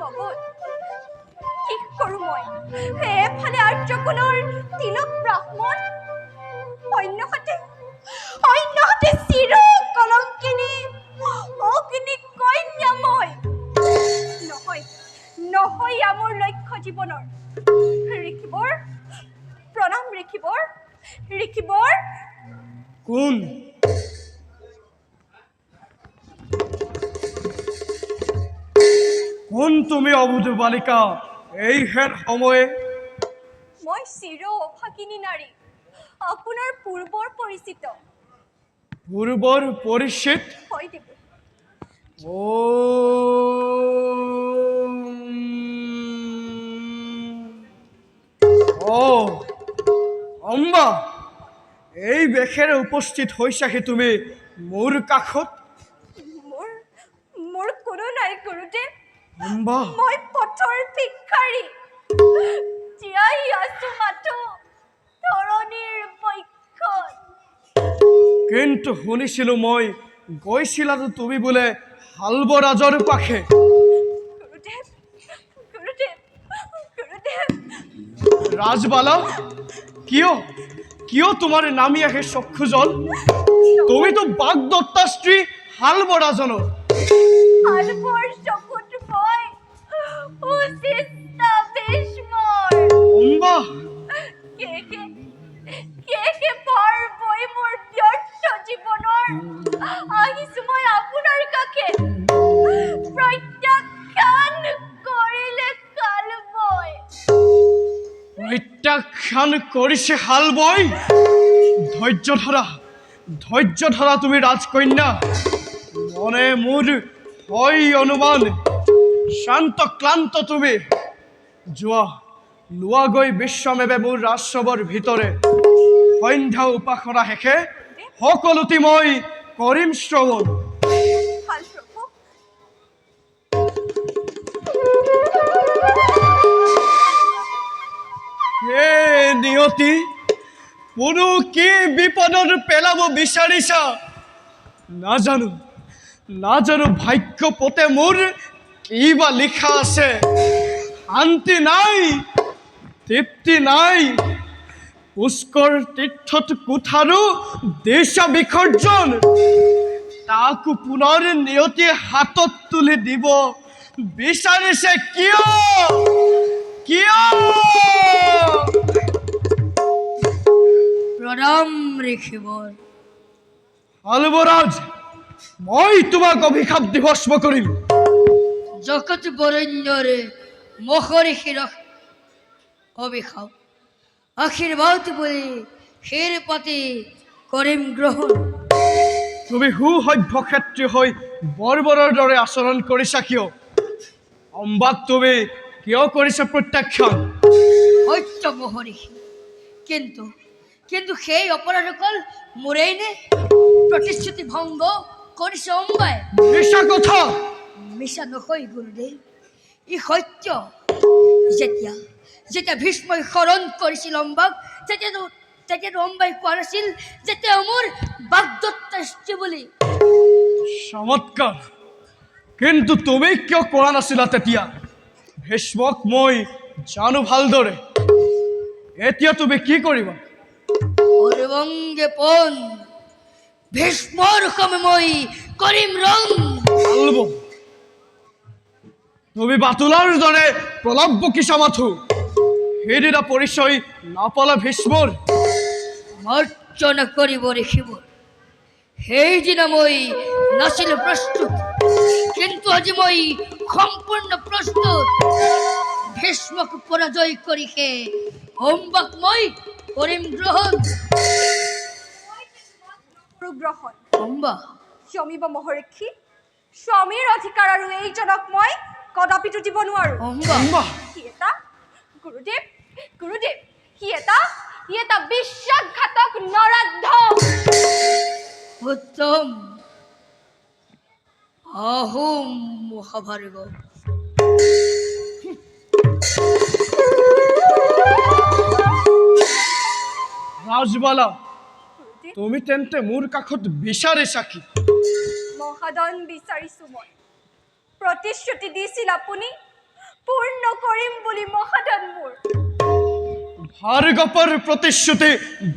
ভগত কি কৰোঁ মই এফালে আৰ্যকুলৰ তিলক ব্ৰাহ্মণ অন্যহাতে চিৰ কলংকিনী অগ্নি কন্যা মই নহয় মোৰ লক্ষ্য জীৱনৰ ঋষিবৰ প্ৰণাম ঋষিবৰ কোন কোন তুমি অবুধ বালিকা এই হেন সময়ে মই চিৰ অভাগিনী নাৰী আপোনাৰ পূৰ্বৰ পৰিচিত পূৰ্বৰ পৰিচিত হয় দেৱ ও অম্বা এই বেখেৰে উপস্থিত হৈছাহি তুমি মোৰ কাষত মোৰ কোনো নাই গুৰুদেৱ অম্বা মই পথৰ ভিক্ষাৰী জীয়াই আছো মাথো ধৰণীৰ বক্ষত কিন্তু শুনিছিলো মই গৈছিলাতো তুমি বোলে হালবৰাজৰ পাখে গুৰুদেৱ রাজবালা কিয় তোমার নামি আহে চক্ষুজল তুমি তো বাগদত্তা স্ত্রী হালবরাজনৰ হালবৰ চকুত মই উচিষ্টা ভীষ্মৰ অম্বা কে পাৰ বৈ মোৰ ব্যৰ্থ জীৱনৰ আহিছো মই আপোনাৰ কাষে প্ৰত্যাখ্যান কৰিলে কালবৈ প্ৰত্যাখ্যান কৰিছে হালবৈ ধৈৰ্য ধৰা তুমি ৰাজকন্যা মনে মোৰ হয় অনুমান শান্ত ক্লান্ত তুমি লোৱা গৈ বিশ্বমেৱে মোৰ ৰাজসভাৰ ভিতৰে সন্ধ্যা উপাসনা শেষে সকলোতে মই কৰিম শ্ৰৱণ ভাল প্ৰভু হে নিয়তি কোনো কি বিপদত পেলাব বিচাৰিছা নাজানো ভাগ্য পতে মোৰ কি বা লিখা আছে শান্তি নাই তৃপ্তি নাই পুষ্কৰ তীৰ্থত কুঠাৰো দেশা বিসৰ্জন তাকো পুনৰ নিয়তি হাতত তুলি দিব বিচাৰিছে কিয় প্ৰণাম ঋষিবৰ হালবৰাজ মই তোমাক অভিশাপ দি ভস্ম কৰিম জগত বৰেণ্যৰে মহৰ্ষিৰ অভিশাপ আশীৰ্বাদ বুলি শিৰ পাতি কৰিম গ্ৰহণ তুমি সুসভ্য ক্ষেত্ৰীয় হৈ বৰ্বৰৰ দৰে আচৰণ কৰিছা কিয় অম্বাক তুমি কিয় কৰিছা প্ৰত্যাখ্যান সত্য মহৰ্ষি কিন্তু সেই অপৰাধ অকল মোৰেই নে প্ৰতিশ্ৰুতি ভংগ কৰিছে অম্বাই মিছা কথা মিছা নহয় গুৰুদেৱ ই সত্য যেতিয়া ভীষ্মই শৰণ কৰিছিল অম্বাক তেতিয়াতো অম্বাই কোৱা নাছিল যে তেওঁ মোৰ বাগদত্তা স্ত্ৰী বুলি চমৎকাৰ কিন্তু তুমি কিয় কৰা নাছিলা তেতিয়া ভীষ্মক মই জানো ভালদৰে এতিয়া তুমি কি কৰিবা অৰবংগে পণ ভীষ্মৰ কামে মই কৰিম ৰং তুমি বাতুলাৰ দৰে প্ৰলাপ বকিছা মাথো সেইদিনা পৰিচয় নাপালা ভীষ্মৰ মৰ্জনা কৰিব ঋষিবৰ সেইদিনা মই নাছিলো প্ৰস্তুত কিন্তু আজি মই সম্পূৰ্ণ প্ৰস্তুত ভীষ্মক পৰাজয় কৰিহে অম্বাক মই কৰিম গ্ৰহণ অম্বা স্বামী বা মহৰ্ষি স্বামীৰ অধিকাৰ আৰু এইজনক মই কদাপিতো দিব নোৱাৰো অম্বা সি এটা গুৰুদেৱ সি এটা বিশ্বাসঘাতক নৰাধম উত্তম আহোম মহাভাৰ্গ ৰাজবালা তুমি তেন্তে মোৰ কাষত বিচাৰিছা কি মহাদন বিচাৰিছো মই প্ৰতিশ্ৰুতি দিছিল আপুনি পূৰ্ণ কৰিম বুলি মহাদান মোৰ। ভাৰ্গৱৰ প্ৰতিশ্ৰুতি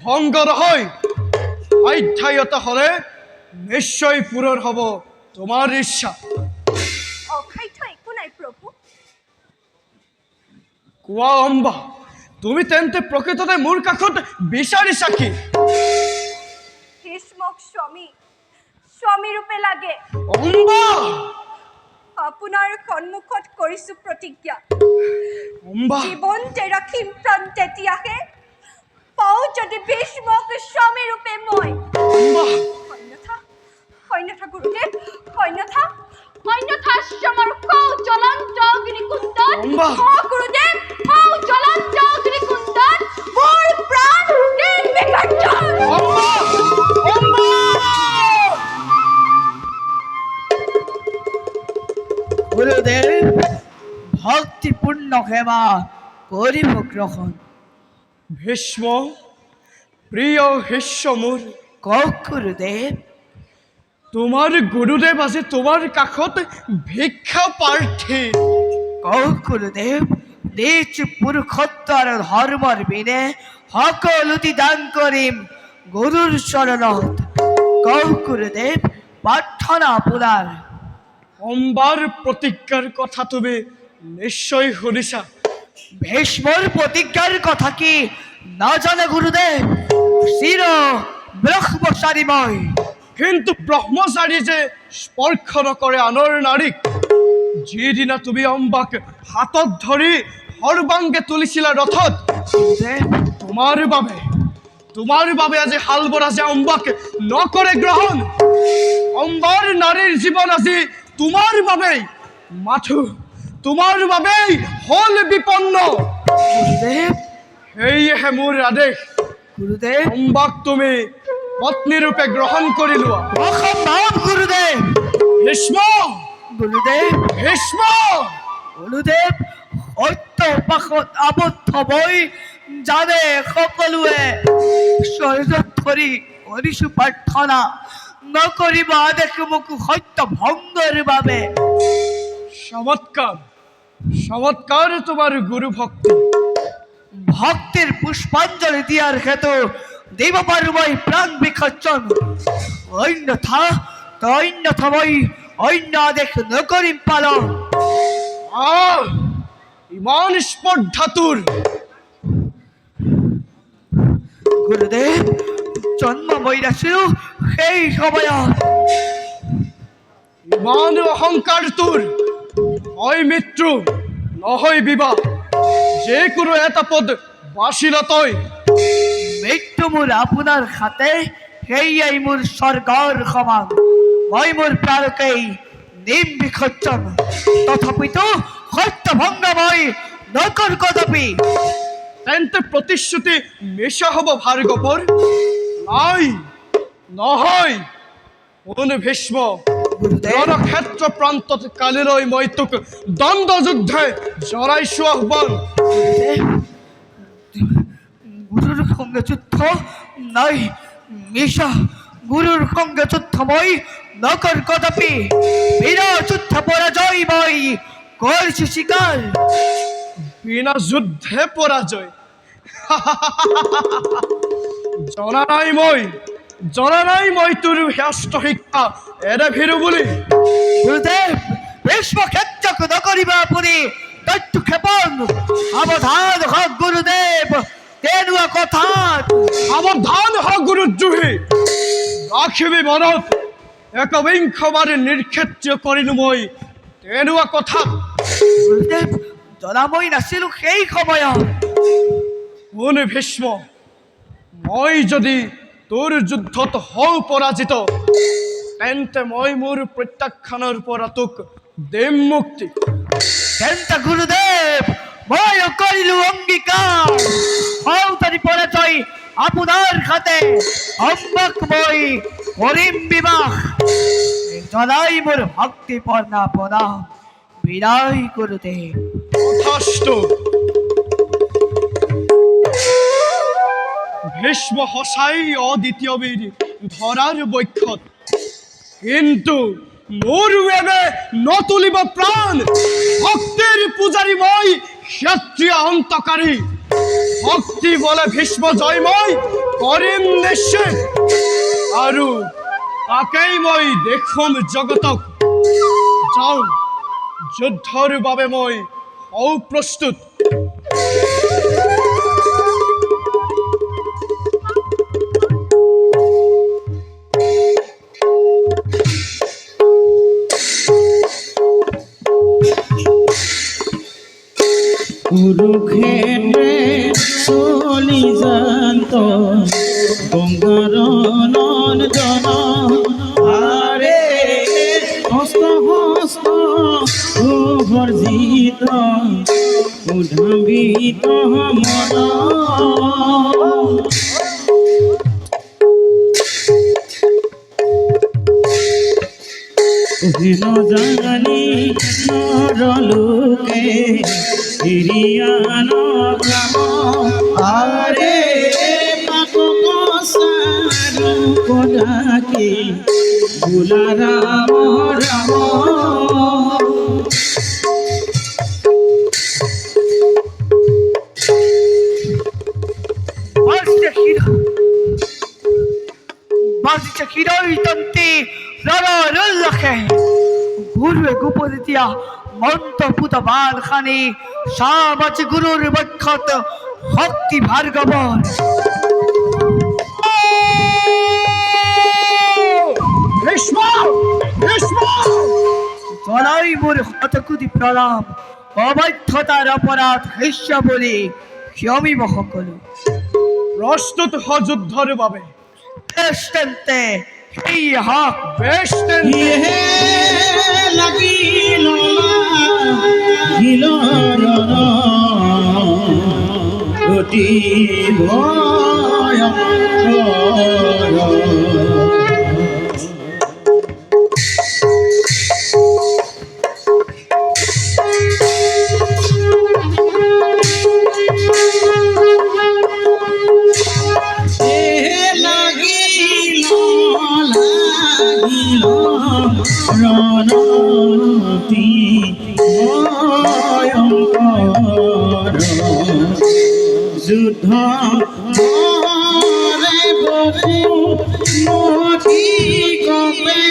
ভংগ নহয়। অধ্যায়ত হলে নিশ্চয় পূৰণ হ'ব তোমাৰ ইচ্ছা। অখাদ্য একো নাই প্ৰভু। কোৱা অম্বা, তুমি তেন্তে প্ৰকৃততে মোৰ কাষত বিচাৰিছা কি? ভীষ্মক স্বামী ৰূপে লাগে। অম্বা, আপোনাৰ সন্মুখত কৰিছো প্ৰতিজ্ঞা, অম্বা, জীৱনতে ৰাখিম প্ৰাণ তেতিয়াহে পাওঁ যদি ভীষ্মক স্বামী ৰূপে মই। অম্বা, অন্যথা গুৰুদেৱ, অন্যথা আশ্ৰমৰ কৌ জ্বলন্ত অগ্নিকুণ্ডত, অম্বা। গুৰুদেৱ, জ্বলন্ত অগ্নিকুণ্ডত মোৰ প্ৰাণ দিন বিসৰ্জন। অম্বা, অম্বা। গুরুদেব ভক্তিপূর্ণ সেবা করিব গ্রহণ। ভীষ্ম, প্ৰিয় শিষ্য মোৰ, কওক গুরুদেব। তোমাৰ গুৰুদেৱ আজি তোমাৰ কাষত ভিক্ষা প্ৰাৰ্থী। কওক গুরুদেব, নিজ পুরুষত্ব আর ধর্মর বিনে সকলতি দান করিম গুরুর চরণত। কওক গুরুদেব, প্রার্থনা আপনার। অম্বাৰ প্ৰতিজ্ঞাৰ কথা তুমি নিশ্চয় শুনিছা। ভীষ্মর প্রতিজ্ঞার কথা কি না জানে গুরুদেব? চির ব্রহ্মচারীময়। কিন্তু ব্ৰহ্মচাৰী যে স্পৰ্শ নকৰে আনৰ নাৰীক। যিদিনা তুমি অম্বাক হাতত ধৰি সৰ্বাংগে তুলিছিলা ৰথত, গুরুদেব, তোমাৰ বাবে আজি হালবৰাজে অম্বাক নকৰে গ্ৰহণ। অম্বাৰ নাৰীৰ জীৱন আজি তোমাৰ বাবেই, মাথো তোমাৰ বাবেই হল বিপন্ন। গুরুদেব, সেয়েহে মোৰ আদেশ, গুরুদেব, অম্বাক তুমি পত্নী ৰূপে গ্ৰহণ কৰি লোৱা। অসম্ভব গুরুদেব। ভীষ্ম, গুরুদেব, ভীষ্ম। গুরুদেব, সত্যপাশত আবদ্ধ বৈ জানে সকলোৱে। স্বৰ্গত ধৰি কৰিছো প্ৰাৰ্থনা, নকৰিব আদেশ মোক সত্য ভংগৰ বাবে। চমৎকাৰ তোমাৰ গুৰু ভক্তি। ভক্তির পুষ্পাঞ্জলি দিয়ার হেতু দিব পারো মই প্রাণ বিসর্জন। অন্যথা মই অন্য আদেশ নকরিম পালন। ইমান স্পৰ্ধা তোৰ। গুরুদেব, জন্ম মই নাছিলো সেই সময়ত। ইমান অহংকাৰ তোৰ। হয় মৃত্যু, নহয় বিবাহ, যিকোনো এটা পদ বাছিল তই। মৃত্যু মোৰ আপোনাৰ হাতে, সেয়াই মোৰ স্বৰ্গৰ সমান। মই মোৰ প্ৰাণকেই নিম বিসৰ্জন। তথাপিতো সত্য ভংগ মই নকৰ কদাপি। তেন্তে প্ৰতিশ্ৰুতি মিছা হ'ব ভাৰ্গৱৰ? নাই, নহয়। শুন ভীষ্ম, গুৰুদেৱ, ৰণক্ষেত্ৰ প্ৰান্তত কালিলৈ মই তোক দ্বন্দ্ব যুদ্ধে জনাইছো আহ্বান। গুরুর সঙ্গে যুদ্ধ নাই, মিশা। গুরুর সঙ্গে যুদ্ধ মই নকর কদাপি। বিনা যুদ্ধ পরাজয় মই করছি স্বীকার। বিনা যুদ্ধে পৰাজয়? জনা নাই মই তোৰ শাস্ত্ৰ শিক্ষা এৰে ভিৰো বুলি। গুরুদেব, ভীষ্ম ক্ষেত্রক নকরিবা আপুনি দৈত্য ক্ষেপণ। সাবধান হওক গুরুদেব তেনুয়া কথা। সাৱধান হ গুৰুদ্ৰোহী, ৰাখিবি মনত একবিংশবাৰ নিৰ্ক্ষেত্য কৰিলো মই তেনেকুৱা কথা। গুরুদেব, জনা মই নাছিলো সেই সময়ত। শুন ভীষ্ম, মই যদি তোৰ যুদ্ধত হওঁ পৰাজিত, তেন্তে মই মোৰ প্ৰত্যাখ্যানৰ পৰা তোক দিম মুক্তি। তেন্তে গুরুদেব মই করিলু অঙ্গীকার। হওতারি পরাজয় আপনার হাতে। অম্বক মই করিম বিবাহ। জনাই মোর ভক্তিপূর্ণ প্রণাম। বিদায় গুরুদেব। তথাস্তু। ভীষ্ম সঁচাই অদ্বিতীয় বীৰ ধৰাৰ বক্ষত, কিন্তু মোৰ বাবে নতুলিব প্ৰাণ ভক্তিৰ পূজাৰী মই ক্ষত্ৰিয় অন্তকাৰী ভক্তি বলে ভীষ্ম জয় মই কৰিম নিশ্চিত আৰু তাকেই মই দেখুৱাম জগতক যাওঁ যুদ্ধৰ বাবে মই অপ্ৰস্তুত কুরুক্ষেত্রে চলি যান্ত গঙ্গার নন্দন আরে হস্ত হস্ত ভর্জিত উধাম্বিত মন হেন জানি নরলোকে হিরিয়ান গ্রাম আরে পাপ কসারু কদাকে ভোলা রাম রাম বাজিছে হিরোইতন্তি ররলখে গুরুয়ে গুপদিতিয়া মন্তপুত বালখানি সাবাচ গুরুর বক্ষত ভক্তি ভার্গবন ভীষ্ম ভীষ্ম জলাই মোর হতকুতি প্রণাম অবৈধতার অপরাধ হিস্য বলি ক্ষমিব সকলো প্ৰস্তুত হ যুদ্ধৰ বাবে বেশ তেন্তে এই হক বেশ তেন্তে ইহে লাগিল লাগিল অতি রণতি ভয়ঙ্কর যুদ্ধ মরে বহু মতি কমে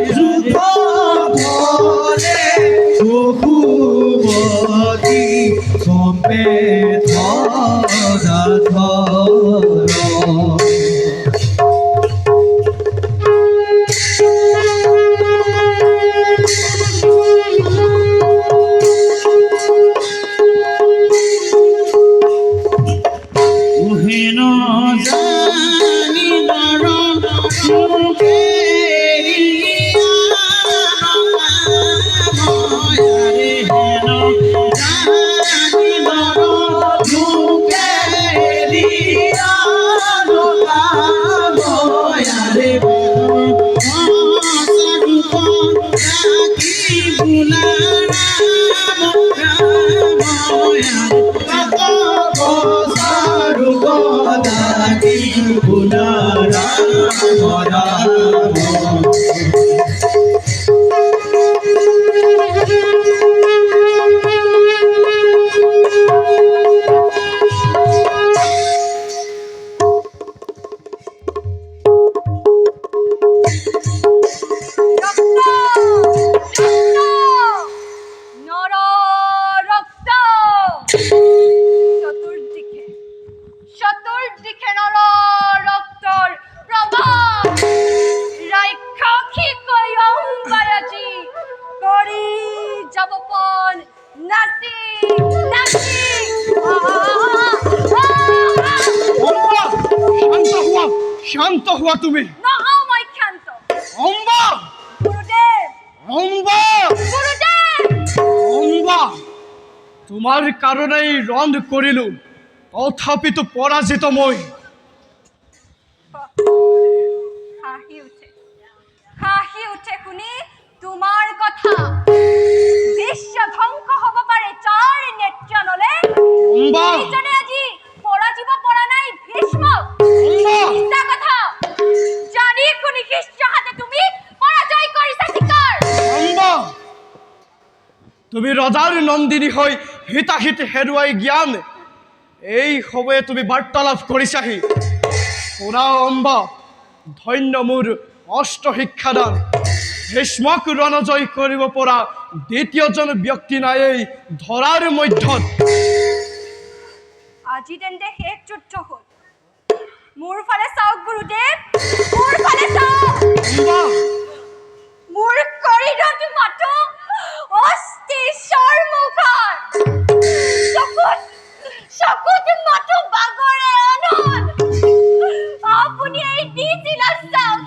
যুদ্ধ মরে বহু মতি কমে ধরা হেন জানি নর মুখে রে হেন জানি নর মুখে রে চতুর্দিকে নর রক্তর প্রভাব রাক্ষসী কয়ম্বারাজি করি যাবপন নাচি নাচি শান্ত হোৱা তুমি নহও মই ক্ষান্ত অম্বা গুরুদেব অম্বা গুরুদেব অম্বা তোমাৰ কাৰণেই ৰণ কৰিলো তথাপিতো পৰাজিত মই হাঁহি উঠে শুনি তোমাৰ কথা বিশ্ব ধ্বংস হব পাৰে চাৰ নেত্য নলে অম্বা ইজনে আজি পৰাজিব পৰা নাই ভীষ্ম অম্বা মিছা কথা তুমি ৰজাৰ নন্দিনী হৈ হিতাহিত হেৰুৱাই জ্ঞান এই সময়ে তুমি বাৰ্তালাপ কৰিছাহি। শুনা অম্বা, ধন্য মোৰ অষ্ট শিক্ষাদান। ভীষ্মক ৰণজয় কৰিব পৰা দ্বিতীয়জন ব্যক্তি নাই এই ধৰাৰ মধ্যত। আজি তেন্তে শেষ যুদ্ধ হ'ল। মোৰ ফালে চাওক গুৰুদেৱ, মোৰ ফালে চাওক। অম্বা, মোৰ কৰিডত মাতো অস্থি চৰ্মুখাৰ চকুত মাতো বাগৰে অনল। আপুনি এই দিছিলা চাওক,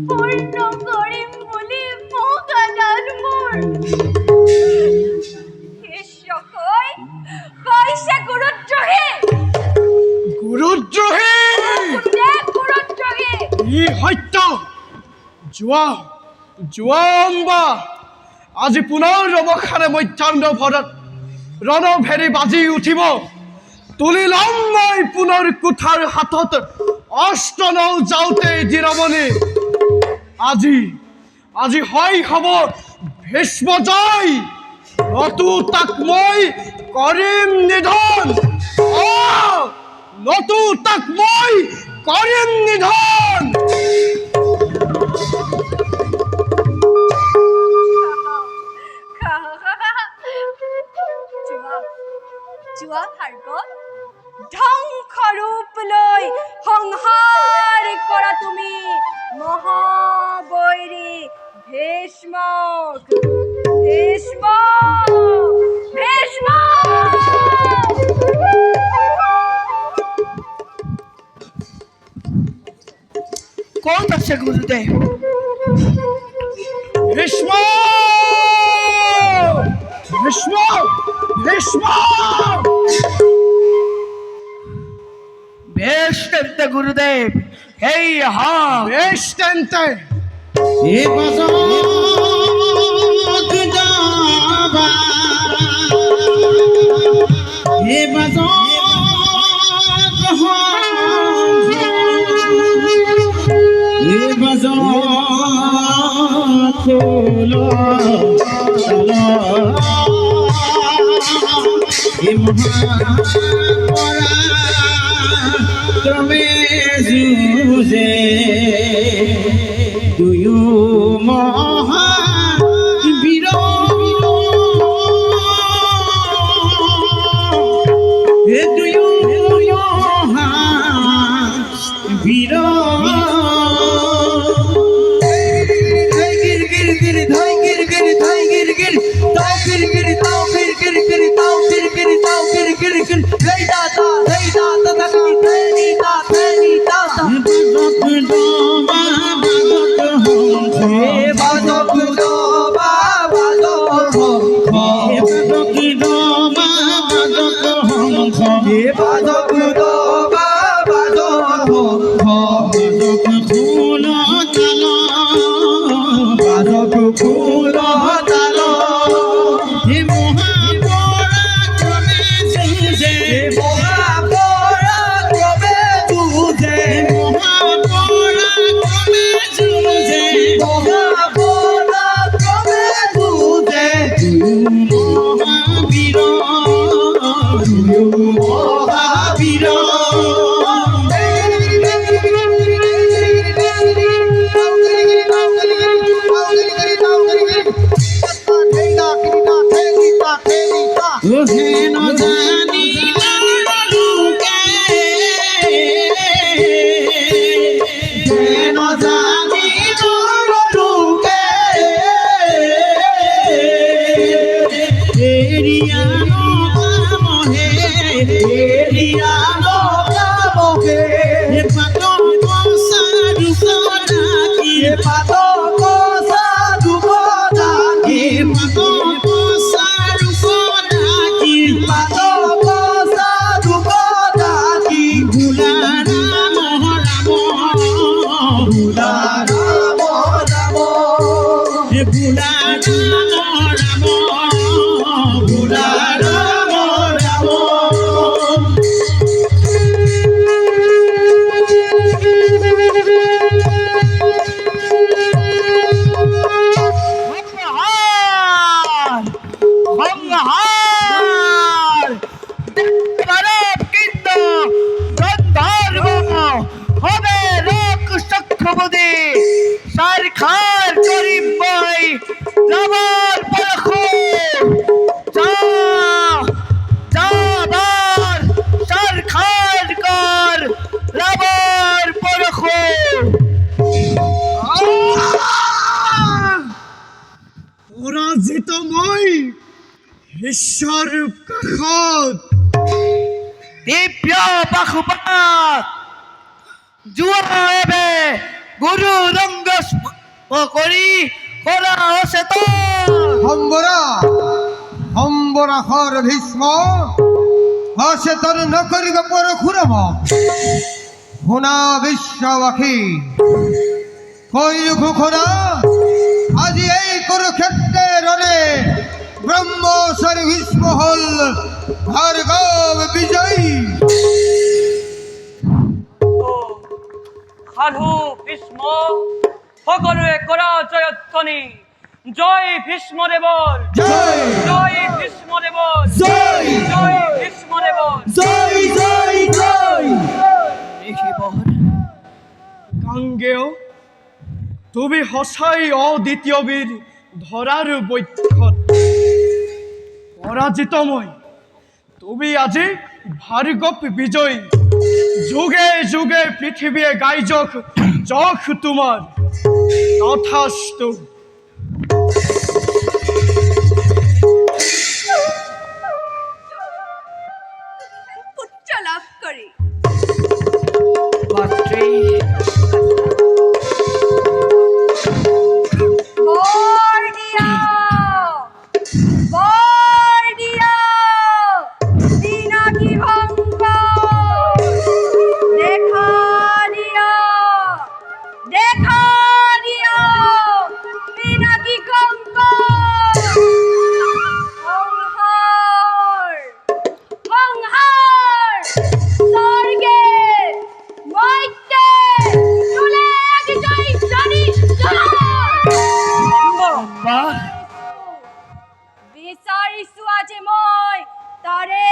পূৰ্ণ কৰিম বুলি মোকাদান মোৰ শিষ্যকৈ কৈছে গুৰুদ্ৰোহী। গুৰুদ্ৰোহী গুৰুদেৱ গুৰুদ্ৰোহী। ই সত্য। যোৱা যোৱা অম্বা, আজি পুনৰ ৰৱখানে মধ্যাহ্ন ভৰত ৰণভেৰী বাজি উঠিব। তুলি ল'ম মই পুনৰ কুঠাৰ হাতত অস্ত্ৰ নৌ যাওঁতে জিৰমণি। আজি হয় হ'ব ভীষ্ম জয়, নতু তাক মই কৰিম নিধন। নতু তাক মই কৰিম নিধন। যোৱা ভাৰ্গৱ, ধ্বংস ৰূপ লৈ সংহাৰ কৰা তুমি মহাবৈৰী ভীষ্মক। ভীষ্মক ভীষ্মক। ক'ত আছে গুৰুদেৱ? ভীষ্ম ভীষ্ম ভীষ্ম। বেশ তেন্তে গুৰুদেৱ, এই হা বেশ তেন্তে এ বাজক যাবা, এ বাজক এ বাজক খোলো চলো, এ মহাপরাক্রমে যুঁজে দুয়ো মহাবীর। হে দুয়ো মহাবীর। গির গির গির ধাই গির গির ধাই গির গির তাও গির গির তাও গির গির গির তাও গির গির তাও গির গির গির লাই দাতা দাতা তেনি তা তেনি দাতা। বাজক ডোবা বাজক হংস, বাজক ডোবা বাজক হংস, বাজক ডোবা বাজক হংস, বাজক ফুল তাল, বাজক ফুল তাল। হে মহাপরাক্রমে যুঁজে, মহাপরাক্রমে যুঁজে, মহাপরাক্রমে যুঁজে, মহাপরাক্রমে যুঁজে মহাবীর, মহাবীর। হেন জানি লোকে, হেন জানি লোকে, এরিয়ানো কামহে, এরিয়ানো কামহে। এ পাতক সাধু সদাকি, এ পাতক সাধু সদাকি, পাতক সাধু সদাকি, পাতক সাধু সদাকি। ভোলা রাম রাম, ভোলা রাম রাম, হে ভোলা রাম রাম, ভোলা রাম রাম। পৰাজিতময় ঈশ্বৰ কাষত দিব্য বাহুপাত জুৱা এবে গুৰু ৰংগ কৰি কৰা অচেতন সম্বৰাসৰ ভীষ্ম অচেতন নকৰিব পৰশুৰাম শুনা বিশ্ববাসী কৈলো ঘোষণা আজি এই কুৰুক্ষেত্ৰৰে ব্ৰহ্মচাৰী ভীষ্ম হল ভাৰ্গৱ বিজয়ী সাধু ভীষ্ম সকলোৱে কৰা জয়ধ্বনি জয় ভীষ্মদেৱৰ জয় জয় ভীষ্মদেৱৰ জয় জয় ভীষ্মদেৱৰ জয় জয় জয় গাঙ্গেয় তুমি সঁচাই অদ্বিতীয় বীৰ ধৰাৰ বক্ষত পৰাজিতময় তুমি আজি ভাৰ্গৱ বিজয়ী যুগে যুগে পৃথিৱীয়ে গাই যখ যখ তোমাৰ তথাস্তু পুত্ৰ লাভ কৰি মাতৃ বৰ দিয়া পিনাকী ভংগ দেখা দিয়া পিনাকী কংক সংহার স্বর্গে মইতে তুলে আগে জয় জানি বিচাৰিছো আজি মই তাৰে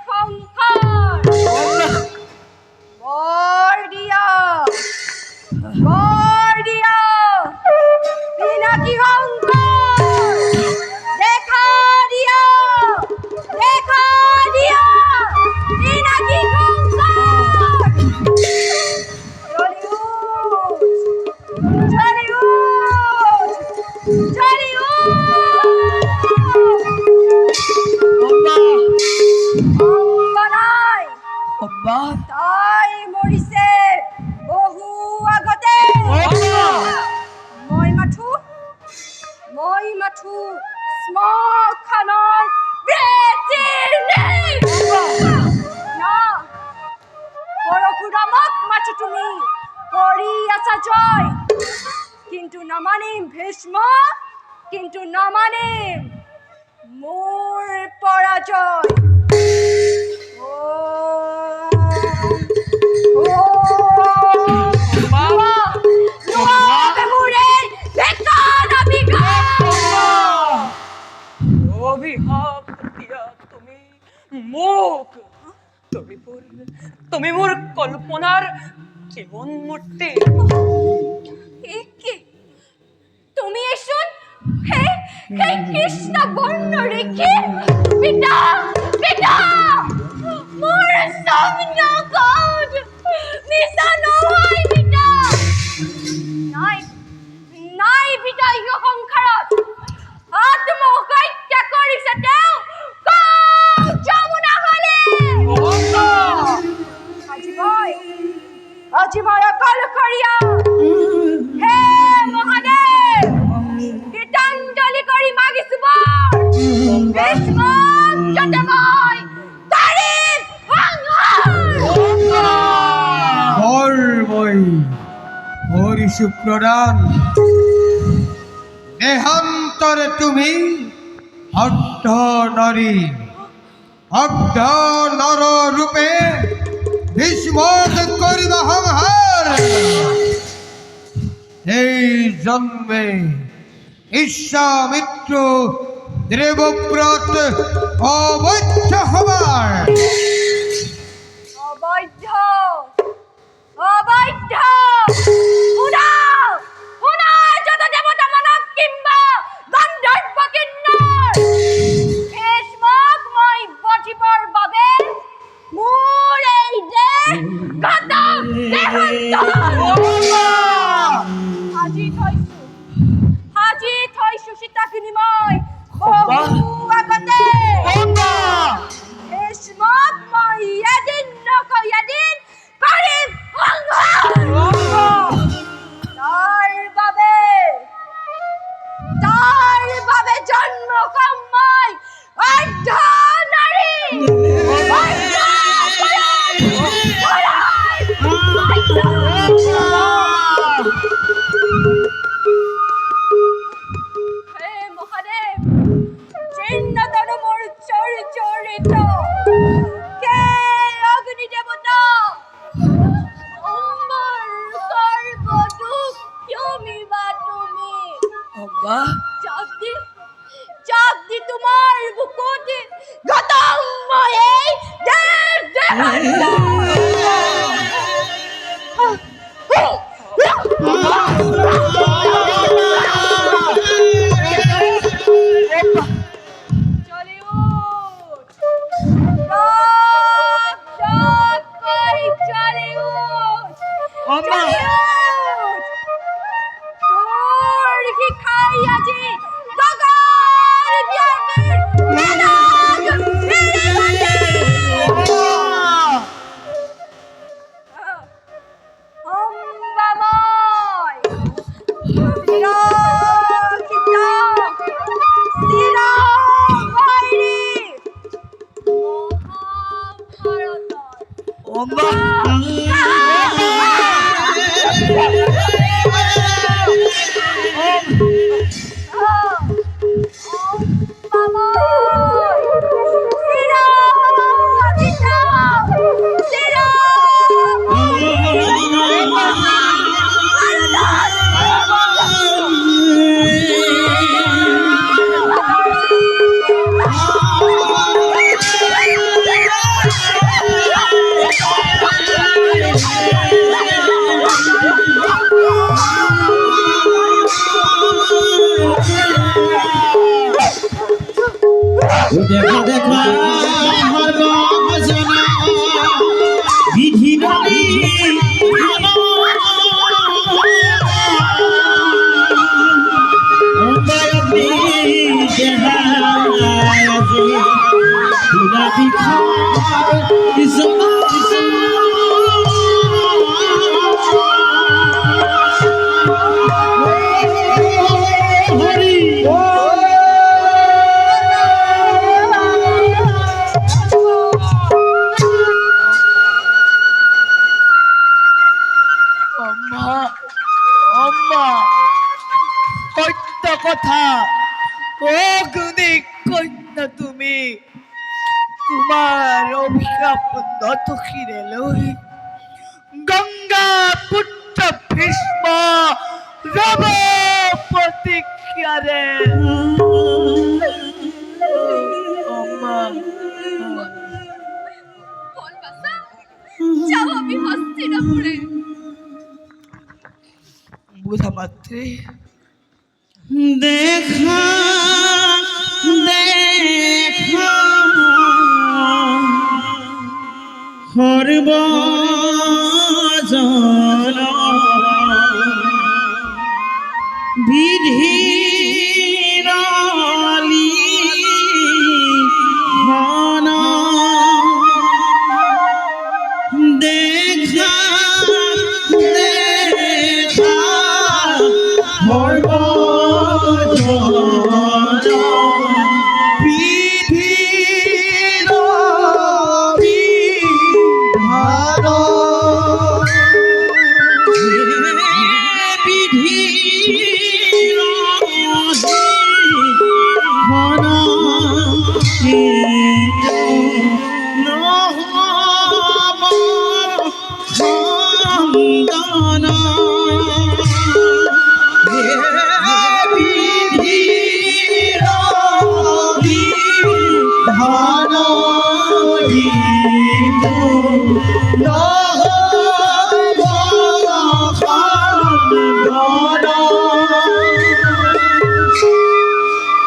সংসাৰ বৰ দিয়া পিনাকী সংসাৰ দেখা দিয়া পিনাকী সংসাৰ তাই মৰিছে বহু আগতে মই মাথো শ্মশানৰ বেটিৰ নেই না পৰশুৰামক মাথো তুমি কৰি আছা জয় কিন্তু নামানিম ভীষ্ম কিন্তু নামানিম মোৰ পৰাজয় অভিশাপ দিয়া তুমি মোক তুমি মোৰ কল্পনাৰ জীৱন মূৰ্তি তুমি এসুন হে কৃষ্ণ বর্ণ রেখে পিতা মোর স্বপ্ন কর মিশা নহয় পিতা নাই পিতা ইহ সংসাৰত আত্মহত্যা কৰিছে তেওঁ যমুনা হলে আজি মই অকলশৰীয়া হে মহাদেৱ গীতাঞ্জলি কৰি মাগিছো ভীষ্মক যাতে মই কৰিম মই কৰিছো প্ৰদান দেহান্তৰে তুমি অৰ্ধ নাৰী অৰ্ধ নৰ ৰূপে ভীষ্মক কৰিবা সংহাৰ এই জন্মে বিশ্বামিত্র দেবব্রত অবৈধ হবার অবৈধ শুনা যত দেবতা মানৱ কিম্বা গন্ধৰ্ব কিন্নৰ ভীষ্মক মই বধিবৰ বাবে মোৰ এই দেহ গতম সাজি থৈছো সীতাখিনি মই আগতে অম্বা হিসমত মই এদিন নকৈ এদিন কৰিম তাৰ বাবে জন্ম কম মই অৰ্ধ নাৰী হে মহাদেৱ চিন্নতন মোৰ চৰিত কে অগ্নি দেৱতা অম্বৰ সৰ্বদুখ ক্ষমিবা তুমি অম্বা চাপ দি তোমাৰ বুকুত গতম মই এই দেৱ চলে উঠ কই চলে উঠ অম্বা তোর কি খাই আজি গগন জ্ঞানের মেলাদ মেরে বাজে অম্বাময় অম্বা দেখা দেখা হরবাজনা বিধি বলি অম্বায়বি দেহায়াজে বিরাবি হরি অম্বা সত্য কথা অগ্নি কন্যা তুমি তোমাৰ অভিশাপ নত শিৰে লৈ গংগা পুত্ৰ ভীষ্ম ৰব প্ৰতীক্ষাৰে অম্বা যাও আমি হস্তিনাপুরে বুঝা মাত্রে দেখা দেখা হরবাজন বিধিরালি হনা দেখা দেখা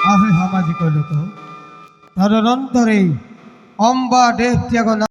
আহে সামাজিক লোক তার অন্তরে অম্বা দেহ ত্যাগ